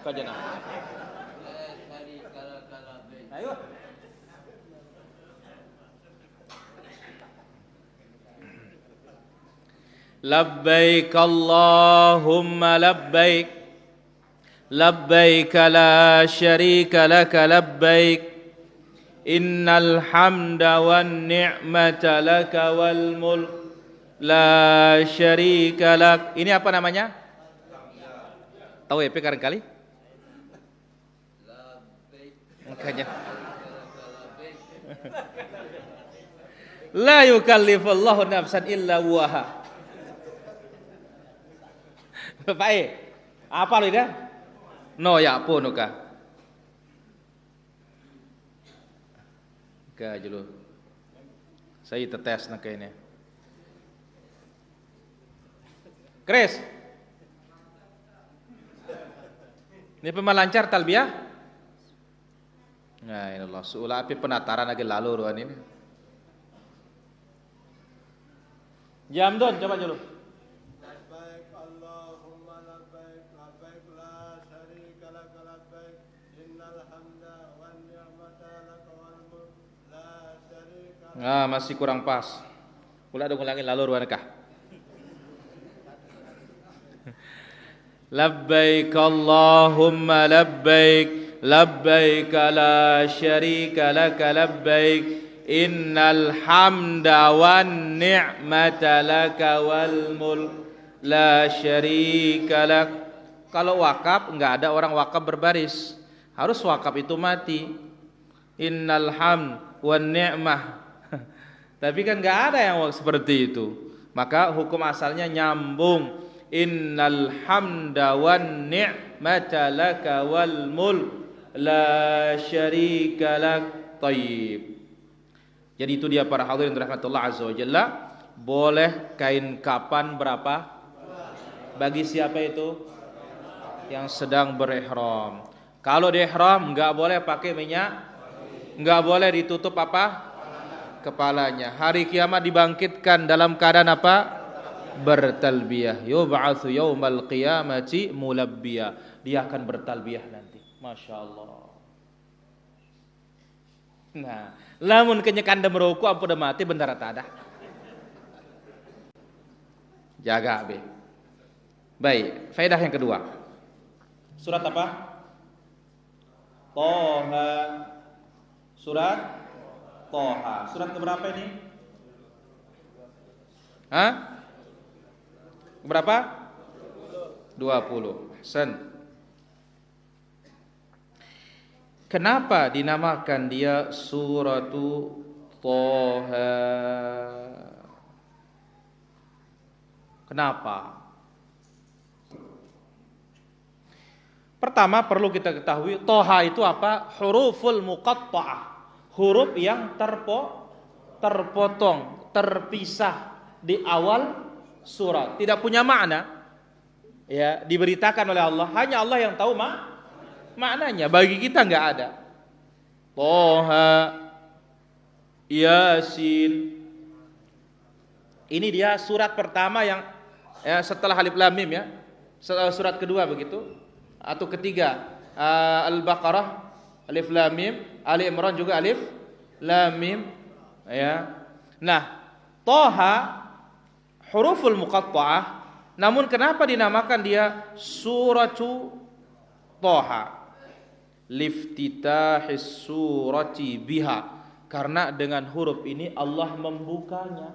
Kajana. Ayo. Labbaik Allahumma labbaik. Labbaik la syarika laka labbaik. Innal hamda wan ni'mata laka wal mulk la syarika lak. Ini apa namanya? Tahu ya sekarang kali? Makanya la yukallifullahu nafsan illa wusaha. Bapak apa lu dah? No ya pun uka. Ka julu. Saya tetes nak ini. Chris. Ini pemalancar talbiyah? Nah, ini Allah. Suula api penataran lagi lalu ruan ini. Jam don coba dulu. Labbaik Allahumma labbaik labbaik la syarika lak labbaik innal hamda wan ni'mata lak wal mulk la syarika lak. Ah, masih kurang pas. Ulah dong ulangin lalu ruan kah? Labbaik Allahumma labbaik labbaik la syarika lak labbaik innal hamda wan ni'mata laka wal mulk la syarika lak. Kalau wakaf enggak ada orang wakaf berbaris, harus wakaf itu mati. Innal hamd wan ni'mah. Tapi kan enggak ada yang seperti itu, maka hukum asalnya nyambung. Innal hamda wan ni'mata laka wal mulk la syarika lak. Thayyib. Jadi itu dia para hadirin rahmatullah azza wajalla. Boleh kain kapan berapa? Bagi siapa itu? Yang sedang berihram. Kalau di ihram enggak boleh pakai minyak, enggak boleh ditutup apa? Kepalanya. Hari kiamat dibangkitkan dalam keadaan apa? Bertalbiyah. Yub'atsu yaumal qiyamati mulabbiya. Dia akan bertalbiyah nanti. Masya Allah. Nah, lamun kenyekanda meruku ampun mati bentar ada. Jaga be. Baik, faedah yang kedua. Surat apa? Toha. Surat Toha. Surat keberapa ini? Hah? Berapa? 20. Ahsan. Kenapa dinamakan dia suratu Toha? Kenapa? Pertama perlu kita ketahui Toha itu apa? Huruful muqatta'ah. Huruf yang terpotong, terpisah di awal surat. Tidak punya makna. Ya, diberitakan oleh Allah. Hanya Allah yang tahu maknanya, bagi kita enggak ada. Toha, Yasin. Ini dia surat pertama yang setelah Alif Lam Mim ya. Surat kedua begitu atau ketiga Al-Baqarah Alif Lam Mim, Ali Imran juga Alif Lam Mim ya. Nah, Toha huruful muqatta'ah. Namun kenapa dinamakan dia suratu Toha? Liftitahis surati biha, karena dengan huruf ini Allah membukanya.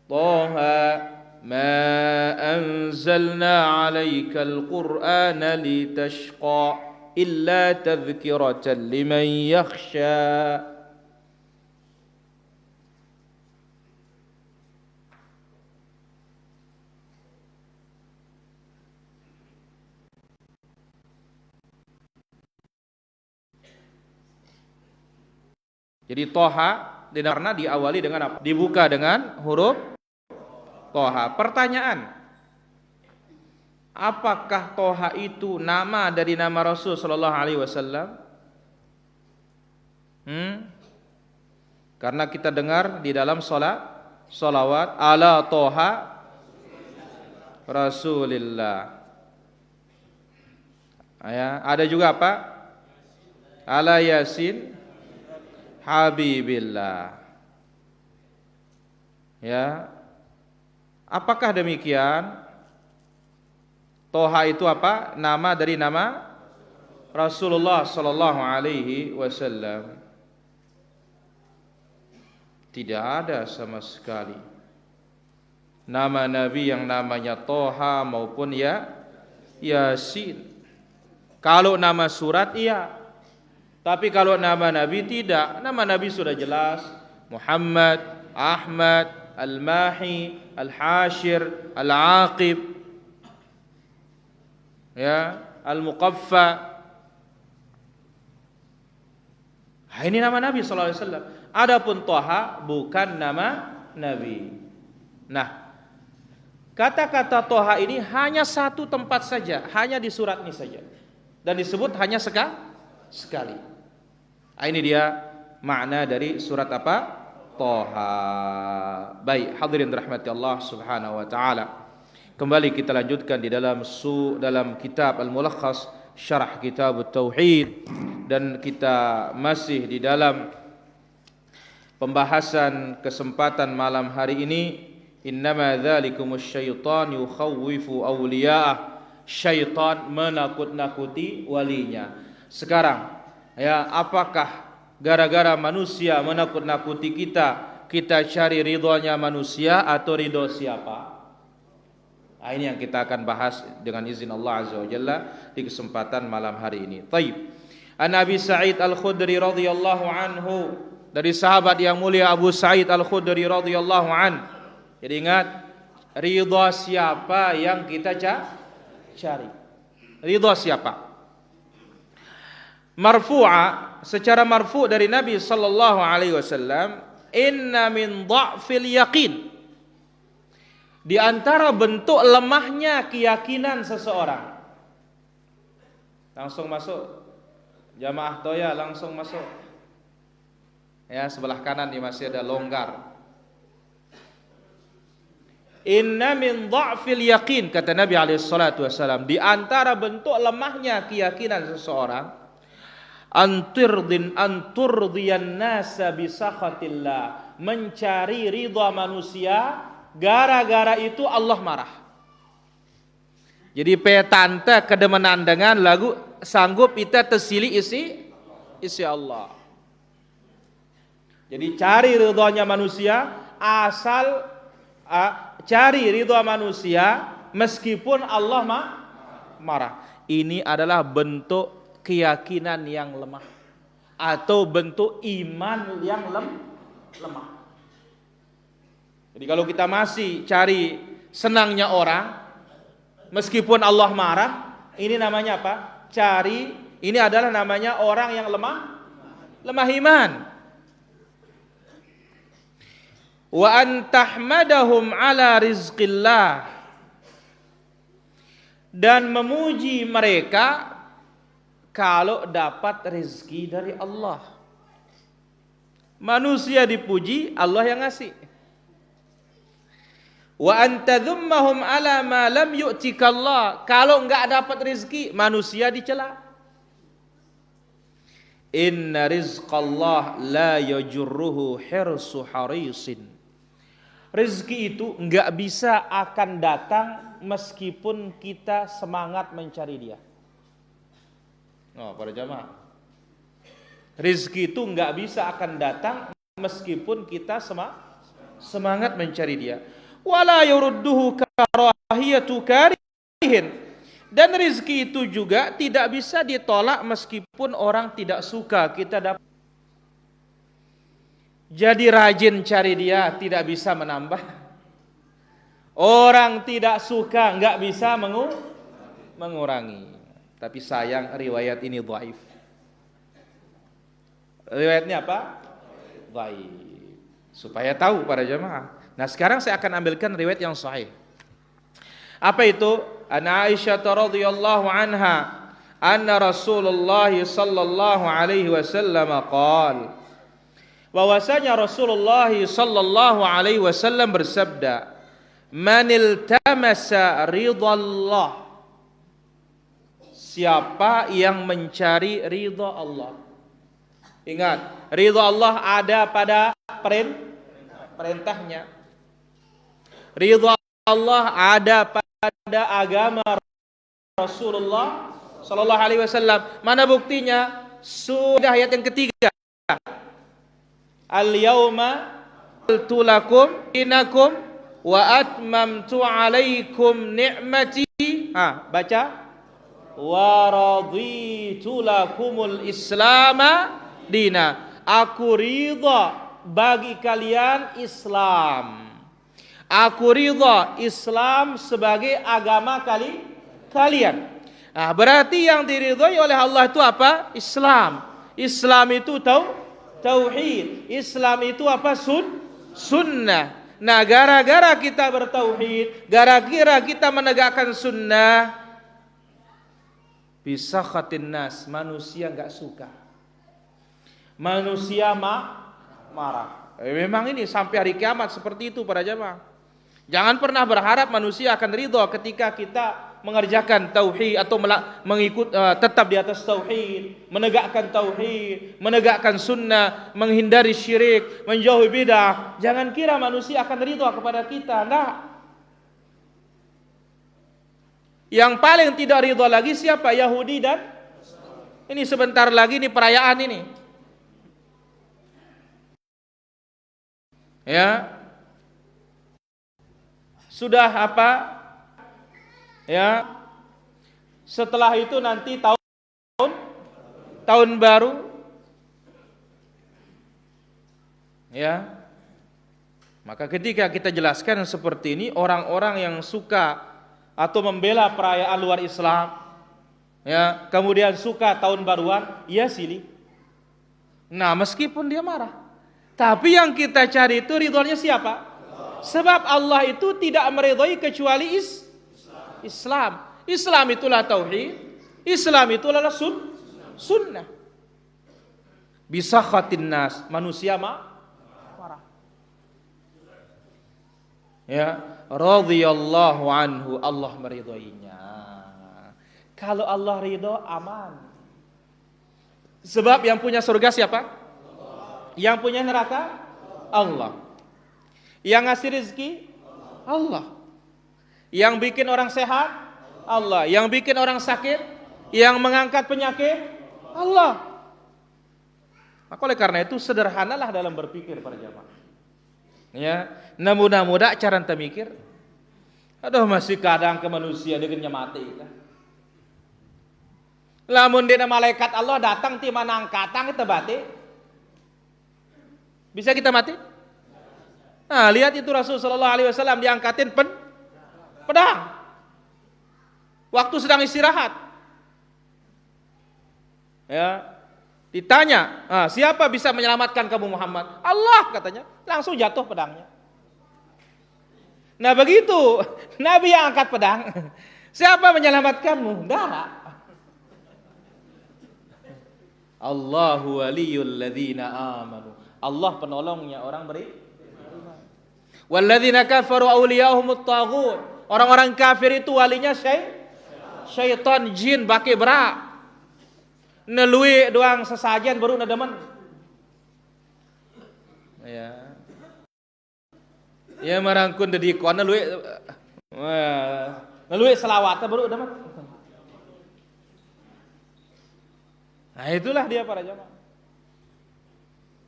Toha ma anzalna 'alaikal qur'ana litashqa illa tadhkiratan liman yakhsha. Jadi Toha karena diawali dengan apa? Dibuka dengan huruf Toha. Pertanyaan, apakah Toha itu nama dari nama Rasul Sallallahu Alaihi Wasallam? Karena kita dengar di dalam solawat ala Toha Rasulillah. Ya, ada juga apa? Ala Yasin Habibillah. Ya. Apakah demikian? Toha itu apa? Nama dari nama Rasulullah sallallahu alaihi wasallam. Tidak ada sama sekali nama Nabi yang namanya Toha maupun Yasin. Kalau nama surat iya, tapi kalau nama Nabi tidak. Nama Nabi sudah jelas, Muhammad, Ahmad, Al-Mahi, Al-Hashir, Al-Aqib, ya, Al-Muqaffa. Ini nama Nabi sallallahu alaihi wasallam. Adapun Toha bukan nama Nabi. Nah, kata-kata Toha ini hanya satu tempat saja, hanya di surat ini saja, dan disebut hanya sekali. Ini dia makna dari surat apa? Toha. Baik, hadirin rahmati Allah subhanahu wa ta'ala. Kembali kita lanjutkan di dalam kitab Al-Mulakhas Syarah Kitab Tauhid, dan kita masih di dalam pembahasan kesempatan malam hari ini. Innama dzalikumus syaitan yukhawwifu awliya'ah. Syaitan menakut-nakuti walinya. Sekarang ya, apakah gara-gara manusia menakut-nakuti kita cari ridhonya manusia atau ridho siapa? Nah, ini yang kita akan bahas dengan izin Allah Azza wa Jalla di kesempatan malam hari ini. Taib. An Abi Sa'id Al-Khudri radhiyallahu anhu, dari sahabat yang mulia Abu Sa'id Al-Khudri radhiyallahu an. Jadi ingat, ridha siapa yang kita cari? Ridha siapa? Marfu'a, secara marfu' dari Nabi sallallahu alaihi wasallam, inna min dha'fil yaqin, di antara bentuk lemahnya keyakinan seseorang. Langsung masuk. Jamaah toya langsung masuk. Ya, sebelah kanan ini masih ada longgar. Inna min dha'fil yaqin, kata Nabi alaihi salatu wasallam, di antara bentuk lemahnya keyakinan seseorang, anturdiyan nasa bisakhatillah, mencari ridha manusia, gara-gara itu Allah marah. Jadi petanta kedemenan dengan lagu sanggup kita tersili isi Allah. Jadi cari ridhonya manusia, asal cari ridha manusia meskipun Allah marah. Ini adalah bentuk keyakinan yang lemah atau bentuk iman yang lemah. Jadi kalau kita masih cari senangnya orang meskipun Allah marah, ini namanya apa? Ini adalah namanya orang yang lemah iman. Wa antahmadahum ala rizqillah, dan memuji mereka kalau dapat rezeki dari Allah. Manusia dipuji, Allah yang ngasih. Wa antadhummahum ala ma lam yu'tikallah, kalau enggak dapat rezeki, manusia dicela. Inna rizqallah la yajurruhu hirsu harisin. Rezeki itu enggak bisa akan datang meskipun kita semangat mencari dia. Para jamaah, rezeki itu enggak bisa akan datang meskipun kita semangat mencari dia. Wala yurudduhu karahiyatu karihin, dan rezeki itu juga tidak bisa ditolak meskipun orang tidak suka kita dapat. Jadi rajin cari dia tidak bisa menambah. Orang tidak suka enggak bisa mengurangi. Tapi sayang riwayat ini dhaif. Riwayatnya apa? Dhaif. Supaya tahu para jemaah. Nah, sekarang saya akan ambilkan riwayat yang sahih. Apa itu? An Aisyah radhiyallahu anha, anna Rasulullah sallallahu alaihi wasallam qala, bahwasanya Rasulullah sallallahu alaihi wasallam bersabda, "Man iltamasa ridallah", siapa yang mencari ridha Allah. Ingat, ridha Allah ada pada perintahnya. Ridha Allah ada pada agama Rasulullah sallallahu alaihi wasallam. Mana buktinya? Sudah ayat yang ketiga. Al-yauma akmaltu lakum dinakum wa atmamtu alaikum ni'mati. Baca. Wa raditu lakumul islama dina. Aku ridha bagi kalian Islam. Aku ridha Islam sebagai agama kalian. Berarti yang diridhai oleh Allah itu apa? Islam. Islam itu tauhid. Islam itu apa? Sunnah. Nah, gara-gara kita bertauhid, gara-gara kita menegakkan sunnah, bisa khatin nas, manusia enggak suka. Manusia marah. Memang ini sampai hari kiamat seperti itu para jamaah. Jangan pernah berharap manusia akan ridho ketika kita mengerjakan tauhid atau tetap di atas tauhid, menegakkan tauhid, menegakkan sunnah, menghindari syirik, menjauhi bidah. Jangan kira manusia akan ridho kepada kita. Enggak. Yang paling tidak ridho lagi siapa? Yahudi dan ini sebentar lagi nih perayaan ini. Ya. Sudah apa? Ya. Setelah itu nanti tahun baru. Ya. Maka ketika kita jelaskan seperti ini, orang-orang yang suka atau membela perayaan luar Islam, ya, kemudian suka tahun baruan, ya silih. Nah, meskipun dia marah, tapi yang kita cari itu ridhonya siapa? Sebab Allah itu tidak meridhai kecuali Islam. Islam itulah tauhid. Islam itulah sunnah. Bisa khatin nas, manusia marah. Ya, radhiyallahu anhu, Allah meridhoinya. Kalau Allah ridho, aman. Sebab yang punya surga siapa? Yang punya neraka? Allah. Yang ngasih rezeki? Allah. Yang bikin orang sehat? Allah. Yang bikin orang sakit? Yang mengangkat penyakit? Allah. Maka oleh karena itu sederhanalah dalam berpikir para jamaah. Ya, mudah-mudah cara ente mikir. Aduh, masih kadang ke manusia dengannya mati. Lamun dina malaikat Allah datang ti manang katang kita bati. Bisa kita mati? Nah, lihat itu Rasul sallallahu alaihi wasallam diangkatin pedang. Waktu sedang istirahat. Ya. Ditanya, siapa bisa menyelamatkan kamu Muhammad? Allah katanya. Langsung jatuh pedangnya. Nah, begitu Nabi yang angkat pedang. Siapa menyelamatkanmu? Enggak. Allahu waliyul ladzina amanu. Allah penolongnya orang beriman. Walladzina kafaru awliyahumut taghut. Orang-orang kafir itu walinya syaitan, jin, baki berak. Nelui doang sesajen baru nademen. Ya. Ya marangkun dedi kon nelui selawat baru demen. Nah, itulah dia para jamaah.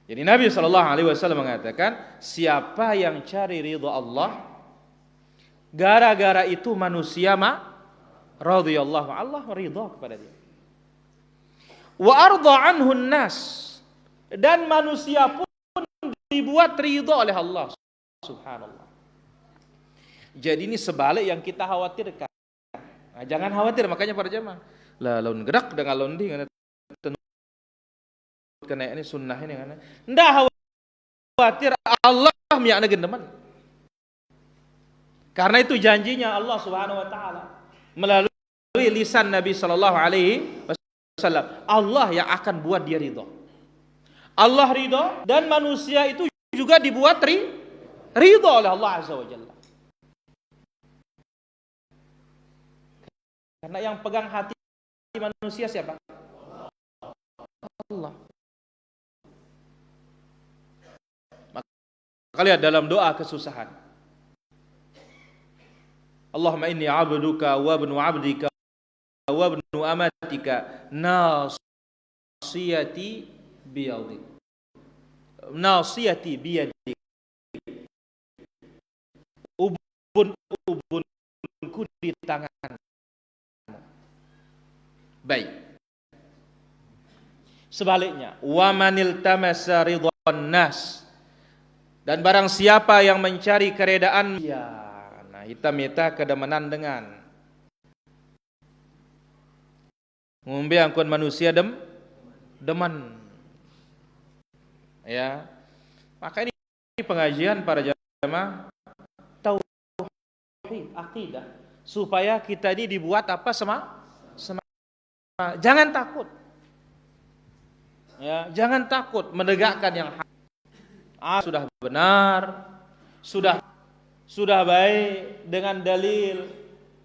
Jadi Nabi SAW mengatakan, siapa yang cari ridha Allah, gara-gara itu manusia radhiyallahu, Allah ridha kepada dia. Wa arda anhu nas, dan manusia pun dibuat ridha oleh Allah subhanallah. Jadi ini sebalik yang kita khawatirkan. Nah, jangan khawatir, makanya para jamaah. Lah laun gerak dengan londi kena ini sunnah ini kan. Ndak khawatir, Allah miak negendeman. Karena itu janjinya Allah Subhanahu wa taala melalui lisan Nabi sallallahu alaihi wasallam. Allah yang akan buat dia ridha. Allah ridha dan manusia itu juga dibuat ridha oleh Allah azza wa jalla. Karena yang pegang hati manusia siapa? Allah. Maka lihat dalam doa kesusahan. Allahumma inni abduka wa ibnu abdika wa ibnu amatika nasiyati biyadik. Nasiyati biyadik. Ubunku di tangan. Baik. Sebaliknya, wa manil tamasa ridwan nas, dan barang siapa yang mencari keredaan ya, nah kita minta kedemenan dengan ngombe angkun manusia demen ya. Maka ini pengajian para jamaah tauhid akidah, supaya kita ini dibuat apa jangan takut ya, jangan takut menegakkan yang hak. Sudah benar, sudah baik dengan dalil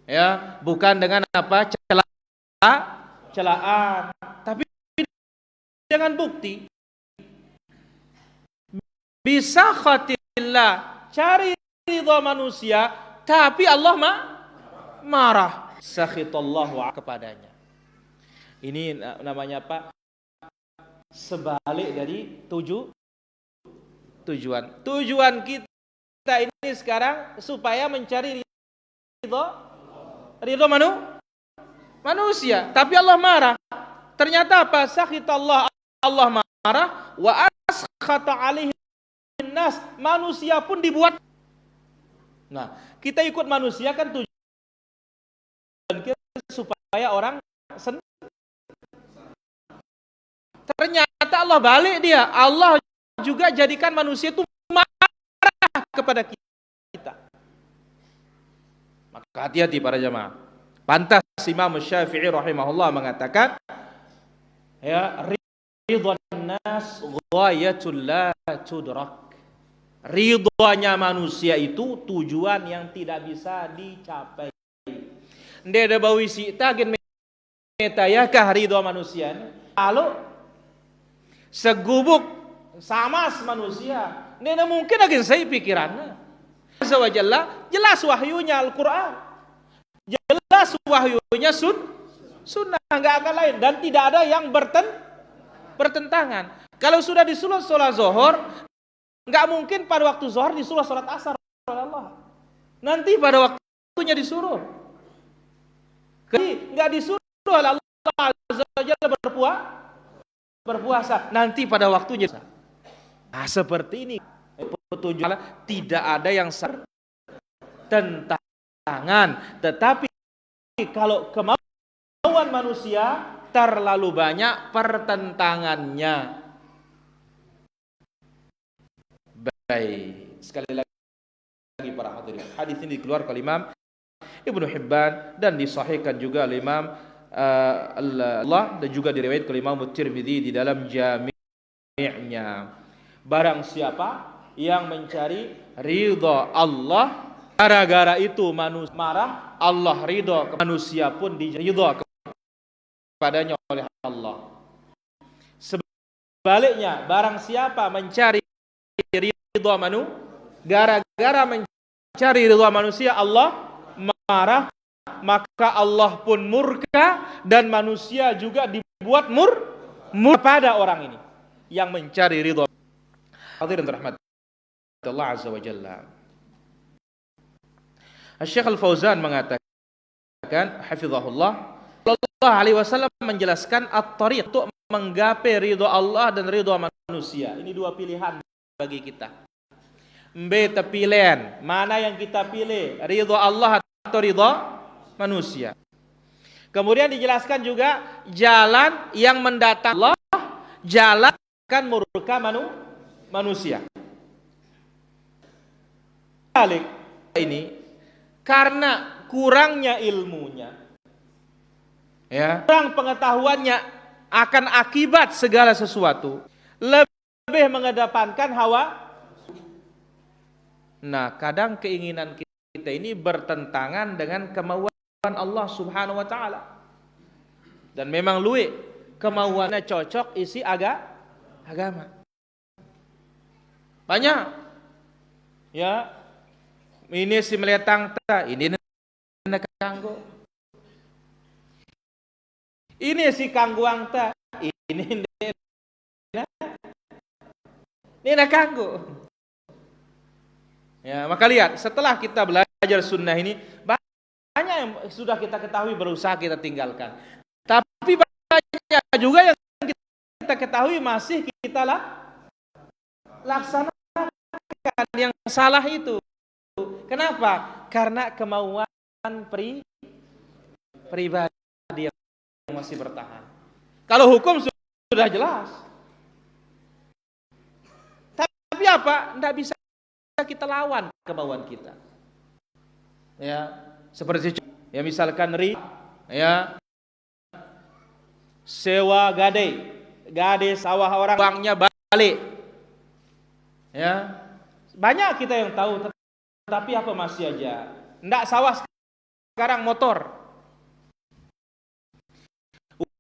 ya, bukan dengan apa celaan, tapi dengan bukti. Bisa khatillah, cari ridha manusia, tapi Allah marah, sakhitallahu kepadanya. Ini namanya apa? Sebalik dari tujuan. Tujuan kita ini sekarang supaya mencari ridha manusia, tapi Allah marah. Ternyata apa? Sakhitallah, Allah marah, wa askhata alaihi nas, manusia pun dibuat. Nah, kita ikut manusia kan tujuan kita supaya orang senang. Ternyata Allah balik dia. Allah juga jadikan manusia itu marah kepada kita. Maka hati-hati para jamaah. Pantas Imam Syafi'i rahimahullah mengatakan, ya, ridwan nas ghayatul la tudrak. Ridhonya manusia itu tujuan yang tidak bisa dicapai. Ndek ada bawi si tagen metayakah ridho manusia. Kalau segubuk sama manusia, nena mungkin lagi saya pikirannya. Azza wa Jalla, jelas wahyunya Al-Quran, jelas wahyunya sunnah, nggak akan lain, dan tidak ada yang bertentangan. Kalau sudah disuruh sholat zuhur, nggak mungkin pada waktu zuhur disuruh sholat asar oleh Allah. Nanti pada waktunya disuruh. Nggak disuruh oleh Allah Azza wa Jalla berpuasa. Nanti pada waktunya. Nah, seperti ini petunjuk Allah, tidak ada yang tentangan. Tetapi kalau kemauan manusia terlalu banyak pertentangannya. Baik, sekali lagi para hadirin, hadis ini dikeluarkan oleh Imam Ibnu Hibban dan disahihkan juga oleh Imam Allah, dan juga diriwayatkan oleh Imam Tirmidzi di dalam Jami'-nya. Barang siapa yang mencari ridha Allah, gara-gara itu manusia marah, Allah ridha, manusia pun diridha kepadanya oleh Allah. Sebaliknya, barang siapa mencari ridha gara-gara mencari ridha manusia, Allah marah, maka Allah pun murka, dan manusia juga dibuat murka pada orang ini yang mencari ridha. Hadirin rahmat Allah Azza wa Jalla. Syekh Al-Fauzan mengatakan hafizahullah, Allah alaihi wasallam menjelaskan at-tariq untuk menggapai ridha Allah dan ridha manusia. Ini dua pilihan bagi kita. Mbeta pilihan, mana yang kita pilih? Ridha Allah atau ridha manusia. Kemudian dijelaskan juga jalan yang mendatang Allah, jalan akan murka manusia. Balik ini karena kurangnya ilmunya, ya, kurang pengetahuannya akan akibat segala sesuatu, lebih mengedepankan hawa. Nah, kadang keinginan kita ini bertentangan dengan kemauan Allah Subhanahu wa taala. Dan memang luwe kemauannya cocok isi agama. Banyak. Ya. Ini si meletang ta, ini kanggo. Ini si kangguang ta, ini kanggo. Ya, maka lihat setelah kita belajar sunnah ini banyak yang sudah kita ketahui berusaha kita tinggalkan. Tapi banyak juga yang kita ketahui masih kita laksanakan yang salah itu. Kenapa? Karena kemauan pribadi yang masih bertahan. Kalau hukum sudah jelas. Tapi apa? Tidak bisa kita lawan kemauan kita. Ya, seperti ya misalkan ya sewa gade sawah orang uangnya balik. Ya. Banyak kita yang tahu, tapi apa masih aja. Enggak sawah sekarang motor.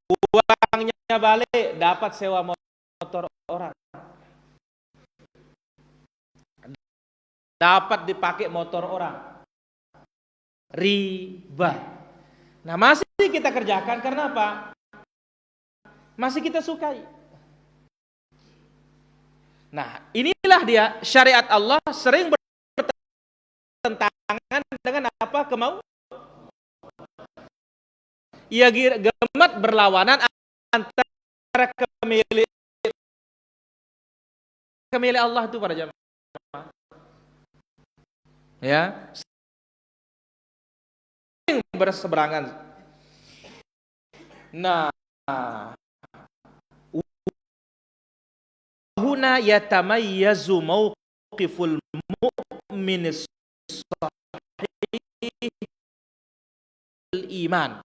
Uangnya balik dapat sewa motor orang. Dapat dipakai motor orang. Riba. Nah, masih kita kerjakan karena apa? Masih kita sukai. Nah, inilah dia syariat Allah sering bertentangan dengan apa kemauan. Ia gemat berlawanan antara kemilik Allah itu para jamaah. Ya, sering berseberangan. Nah, huna yatamayyazu mauqiful mu'minis sahihil iman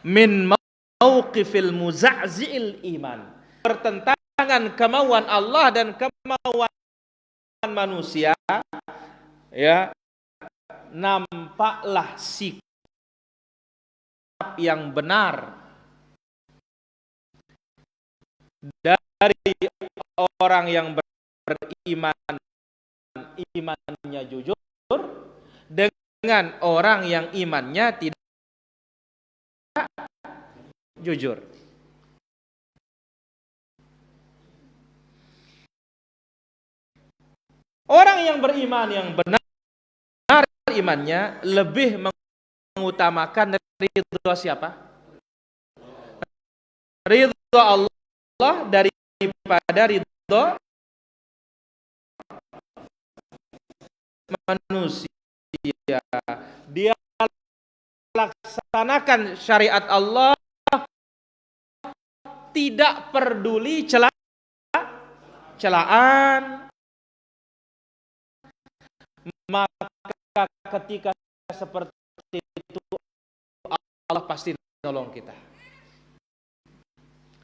min mauqifil muza'zi'il iman. Pertentangan kemauan Allah dan kemauan manusia, ya, nampaklah sikap yang benar dari orang yang beriman, imannya jujur, dengan orang yang imannya tidak jujur. Orang yang beriman yang benar imannya lebih mengutamakan ridho siapa? Ridho Allah daripada ridho manusia. Dia laksanakan syariat Allah tidak peduli celaan. Maka ketika seperti itu Allah pasti menolong kita.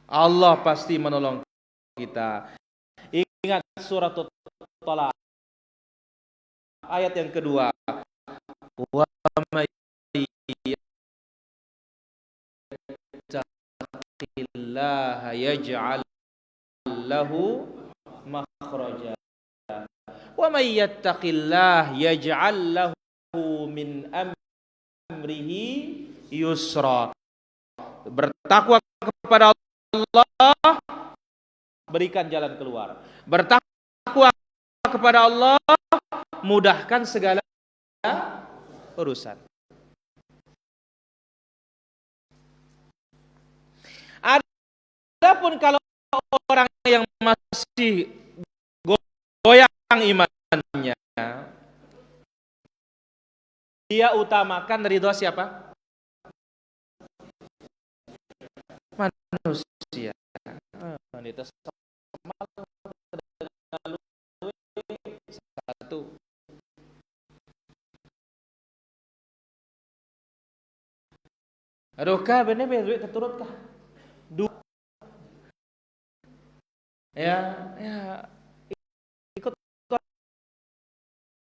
Allah pasti menolong kita. Ingat surat At-Talaq ayat yang kedua. Wa may yattaqillaha yaj'al lahu makhraja. Wa may yattaqillaha yaj'al lahu min amrihi yusra. Bertakwa kepada Allah, berikan jalan keluar. Bertakwa kepada Allah, mudahkan segala urusan. Adapun kalau orang yang masih goyang imannya, dia utamakan ridho siapa? Manusia. Satu. Aduhkah bener duit terturutkah? Dua. Ya, ikut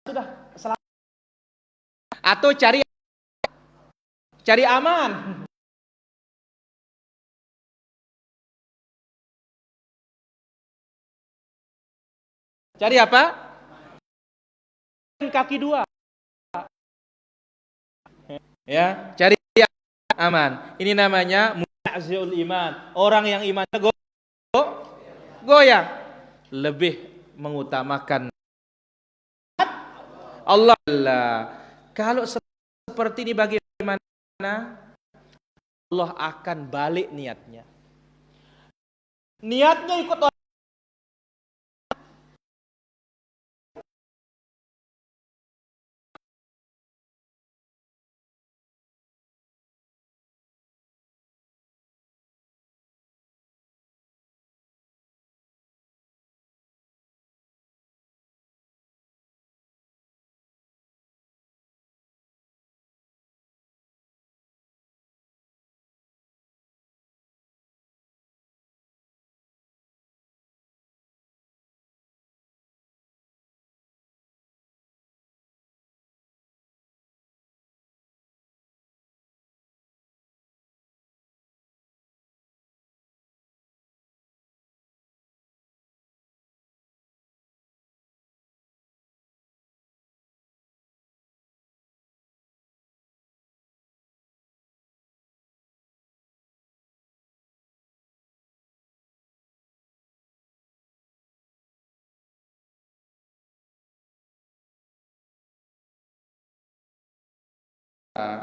sudah selamat. Atau cari aman. Cari apa? Kaki dua. Ya, cari aman. Ini namanya mu'azziul iman. Orang yang imannya goyang. Lebih mengutamakan Allah. Kalau seperti ini bagaimana? Allah akan balik niatnya. Niatnya ikut orang.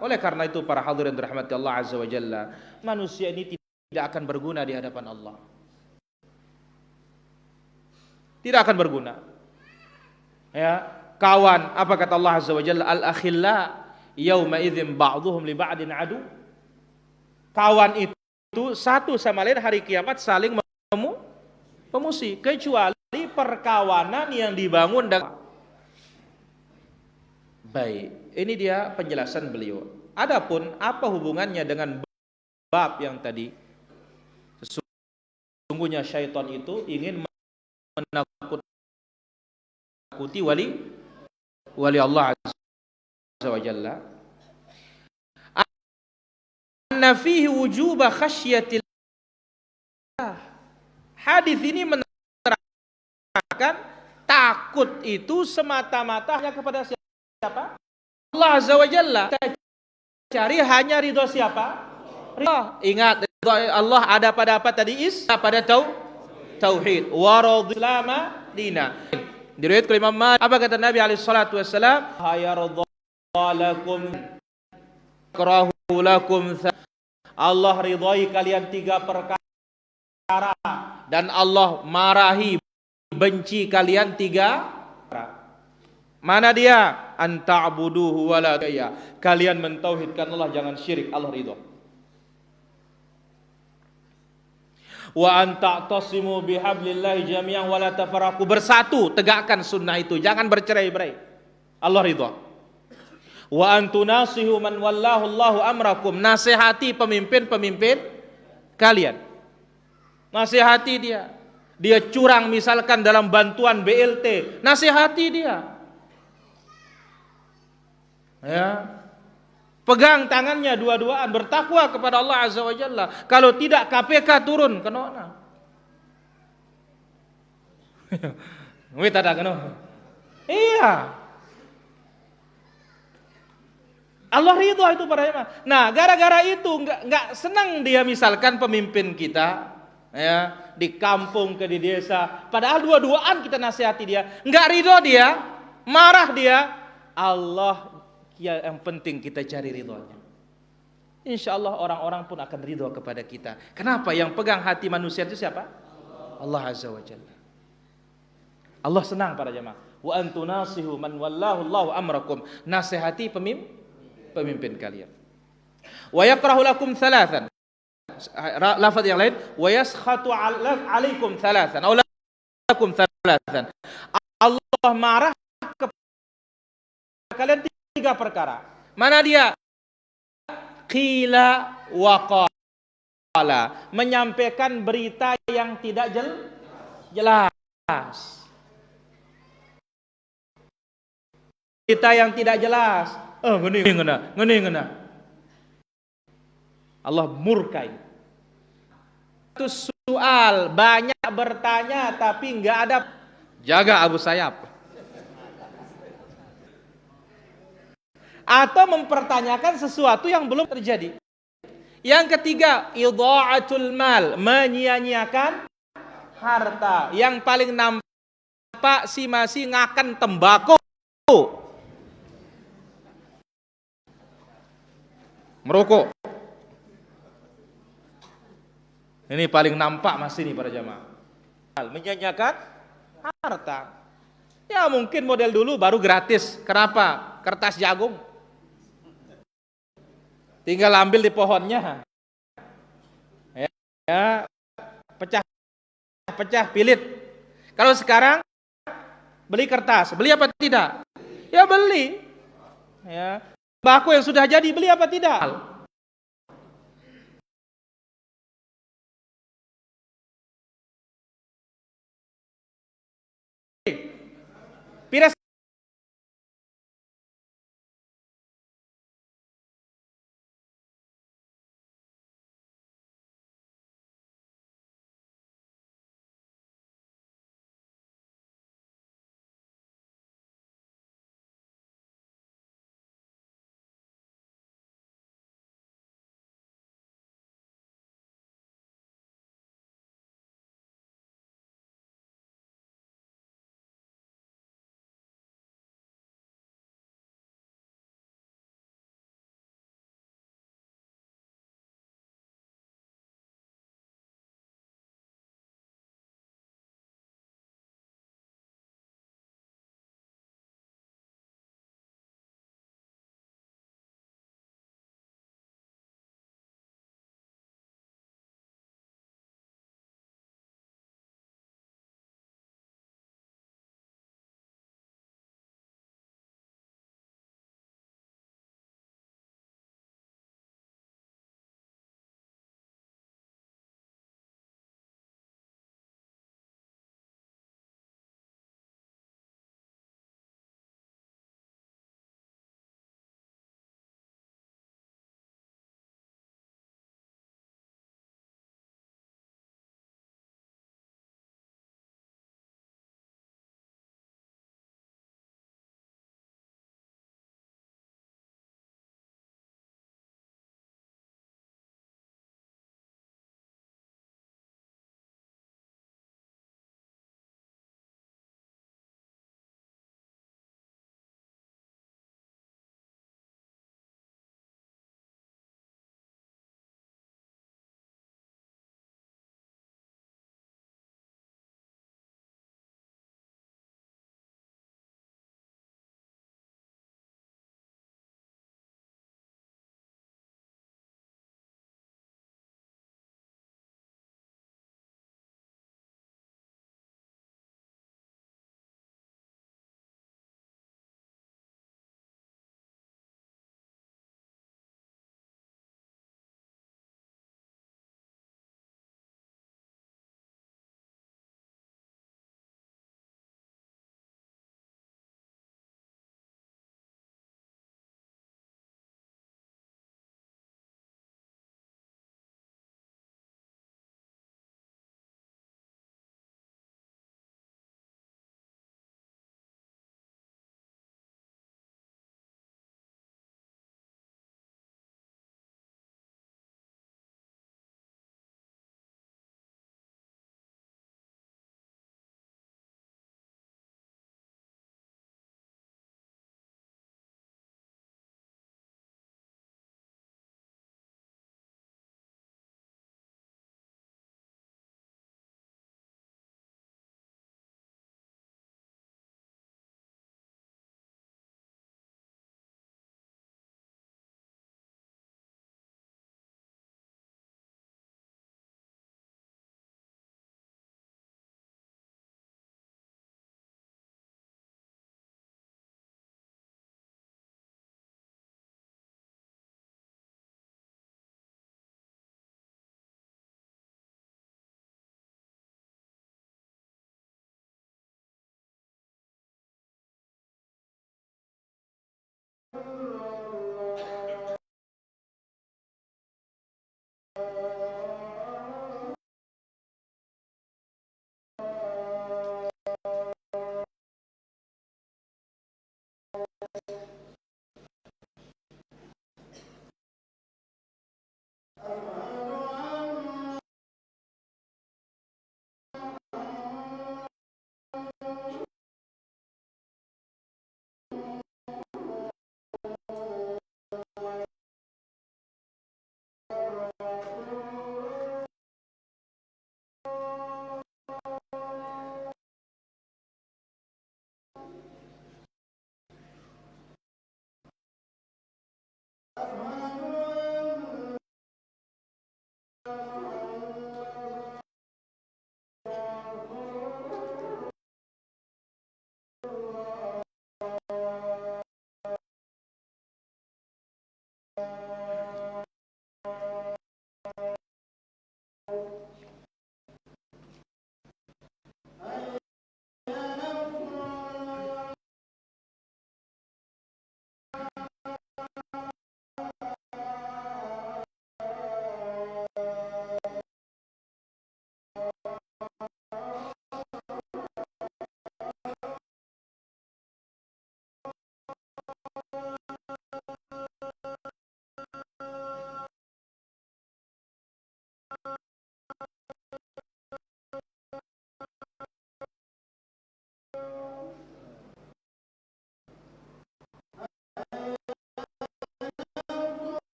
Oleh karena itu para hadirin dirahmati Allah Azza wa Jalla, manusia ini tidak akan berguna di hadapan Allah. Tidak akan berguna. Ya, kawan, apa kata Allah Azza wa Jalla? Al-akhilla yauma idzin ba'dhum li ba'din adu. Kawan itu satu sama lain hari kiamat saling memusuhi, kecuali perkawanan yang dibangun dengan baik. Ini dia penjelasan beliau. Adapun apa hubungannya dengan bab yang tadi? Sesungguhnya syaitan itu ingin menakuti wali Allah Azza wa Jalla. Anna fihi wujuba khasyatillah. Hadis ini menerangkan takut itu semata-mata hanya kepada siapa? Allah Azza wa Jalla. Kita cari hanya ridho siapa? Ridho. Ingat, ridho Allah ada pada apa tadi? Pada tauhid. Wa radilama dina. Diriwayat Imam Malik, apa kata Nabi alaihi salatu wasalam? Hayardalakum karahu lakum. Allah ridhai kalian 3 perkara dan Allah marahi, benci kalian 3. Mana dia? Anta'buduhu wa la tusyriku. Kalian mentauhidkan Allah, jangan syirik, Allah ridha. Wa anta'tasimu bihablillahi jami'an wa la tafarraqu. Bersatu, tegakkan sunnah itu, jangan bercerai-berai. Allah ridha. Wa antunasihu man wallahu Allahu amrakum. Nasihati pemimpin-pemimpin kalian. Nasihati dia. Dia curang misalkan dalam bantuan BLT, nasihati dia. Ya. Pegang tangannya dua-duaan, bertakwa kepada Allah Azza wa Jalla. Kalau tidak KPK turun ke nona. Wih tada kena. Iya. Allah ridho itu para jemaah. Nah, gara-gara itu enggak senang dia misalkan pemimpin kita, ya, di kampung ke di desa, padahal dua-duaan kita nasihati dia, enggak ridho dia, marah dia. Allah ya, yang penting kita cari ridhonya. Insya Allah orang-orang pun akan ridho kepada kita. Kenapa? Yang pegang hati manusia itu siapa? Allah Azza wa Jalla. Allah senang para jemaah. Wa antunasihu man wallahu Allahu amrakum. Nasihati pemimpin kalian. Wa yakrahu lakum thalathan. Lafaz yang lain, wa yaskhatu alaikum thalathan. Aw lakum thalathan. Allah marah kepada kalian 3 perkara. Mana dia? Qila wa qala. Menyampaikan berita yang tidak jelas. Berita yang tidak jelas. Ngena. Allah murkai. Itu soal banyak bertanya tapi enggak ada Jaga Abu Sayyaf. Atau mempertanyakan sesuatu yang belum terjadi. Yang ketiga, idha'atul mal, menyia-nyiakan harta. Yang paling nampak si masih ngakan tembakau, merokok. Ini paling nampak masih nih para jamaah. Menyia-nyiakan harta. Ya mungkin model dulu baru gratis. Kenapa? Kertas jagung. Tinggal ambil di pohonnya. Ya, pecah pilit. Kalau sekarang beli kertas, beli apa tidak? Ya beli. Ya. Baku yang sudah jadi beli apa tidak? Piras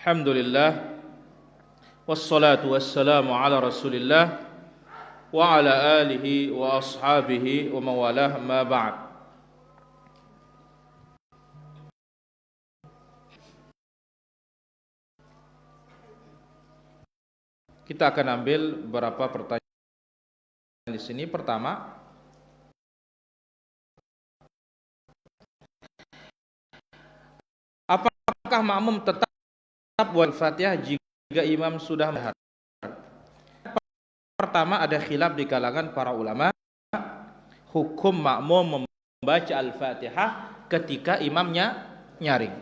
Alhamdulillah wassalatu wassalamu ala Rasulillah wa ala alihi wa ashabihi wa mawalah ma ba'd. Kita akan ambil beberapa pertanyaan di sini. Pertama, apakah makmum tetap buat Fatihah jika imam sudah menghadap? Pertama, ada khilaf di kalangan para ulama hukum makmum membaca Al-Fatihah ketika imamnya nyaring.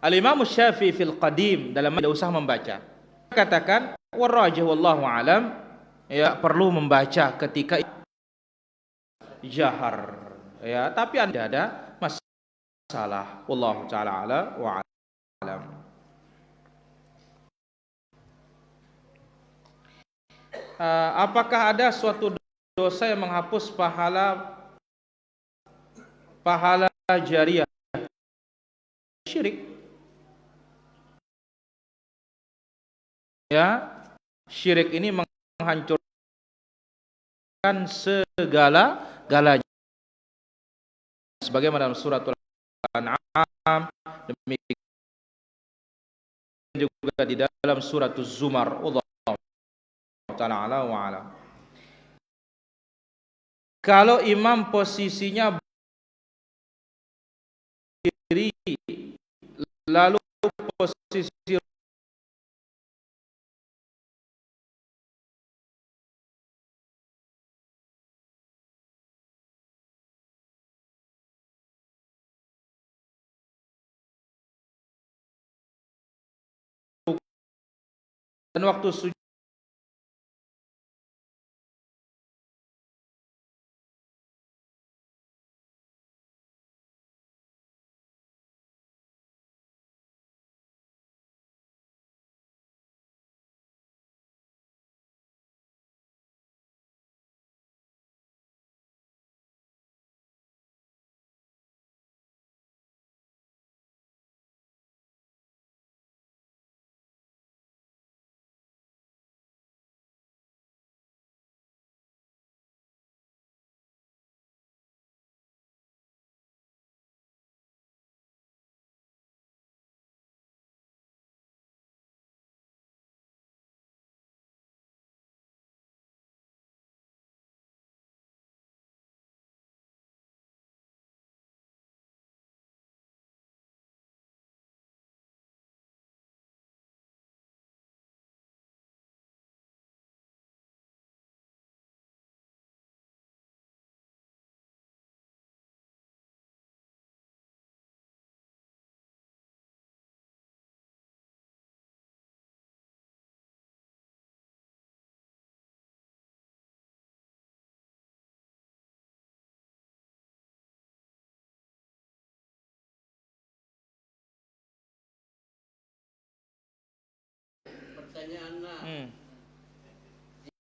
Al-Imam Syafi'i fil Qadim dalam tidak usah membaca. Katakan warrajih wallahu alam, ya perlu membaca ketika jahar, ya, tapi tidak ada masalah. Wallahu taala ala wa alam. Apakah ada suatu dosa yang menghapus pahala jariah? Syirik. Ya, syirik ini menghancurkan segala-galanya. Sebagaimana dalam surat Al-An'am, demikian juga di dalam surat Az-Zumar. Allah Ta'ala wa alam. Kalau imam posisinya berdiri lalu posisi dan waktu sujud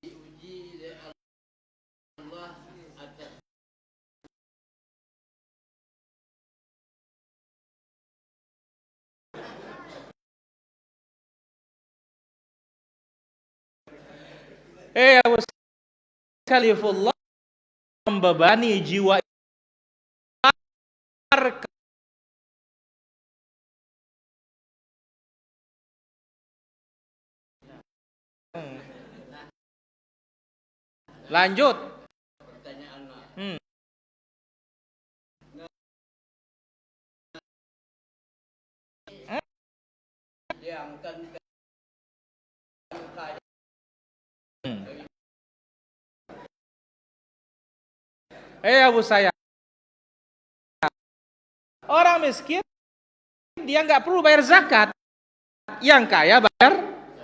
diuji oleh Allah atas Abu Khalifullah membebani jiwa lanjut. Abu Sayyaf, orang miskin dia nggak perlu bayar zakat, yang kaya bayar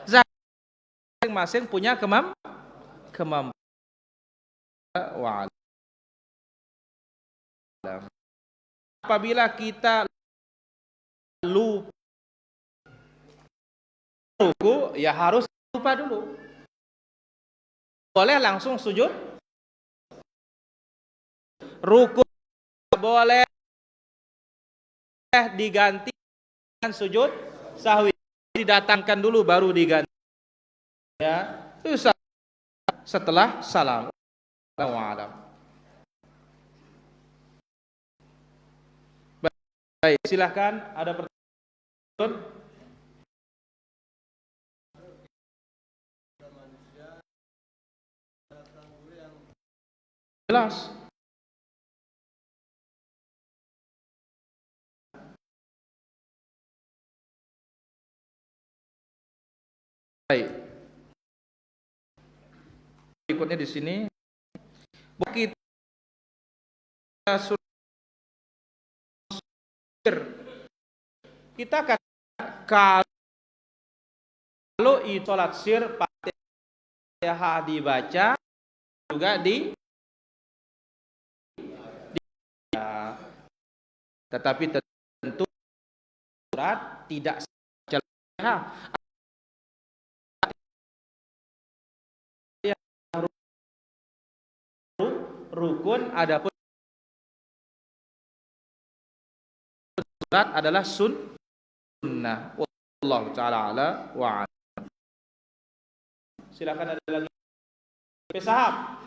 zakat. Masing-masing punya kemampuan. Apabila kita lupa ruku, ya harus lupa dulu. Boleh langsung sujud. Ruku boleh diganti dengan sujud sahwi. didatangkan dulu baru diganti. Ya, itu setelah salam. Allahu a'lam. Baik, silahkan ada pertanyaan. Jelas. Baik. Berikutnya di sini kita kita kan kalau sholat sir Fatihah dibaca juga tetapi tentu surat tidak saja rukun, adapun surat adalah sunnah. Wallahu taala ala wa a'lam. Silakan ada lagi. Pesahab.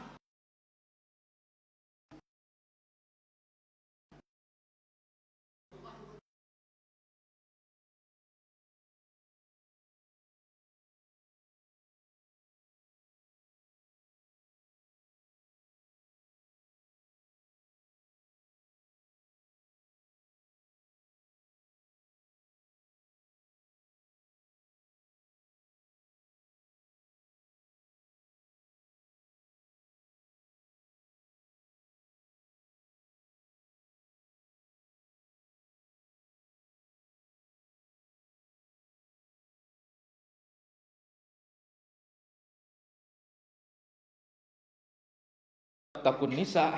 Takun nisa.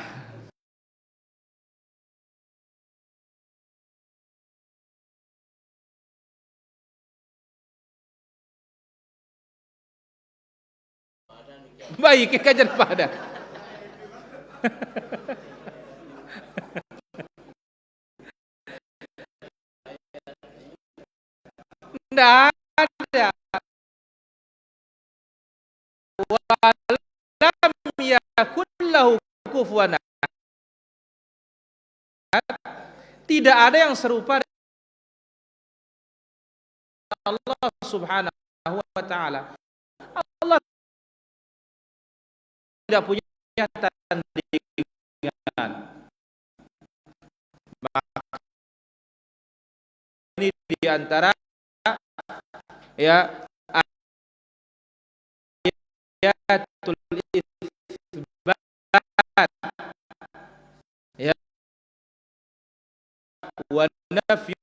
Baik, kajian pada. Tidak ada. Walam yakun lahu kufuwan ahad. Tidak ada yang serupa dengan Allah Subhanahu wa taala. Allah tidak punya tandingan. Maka ini diantara ya ayatul itsbat ya wa nafyu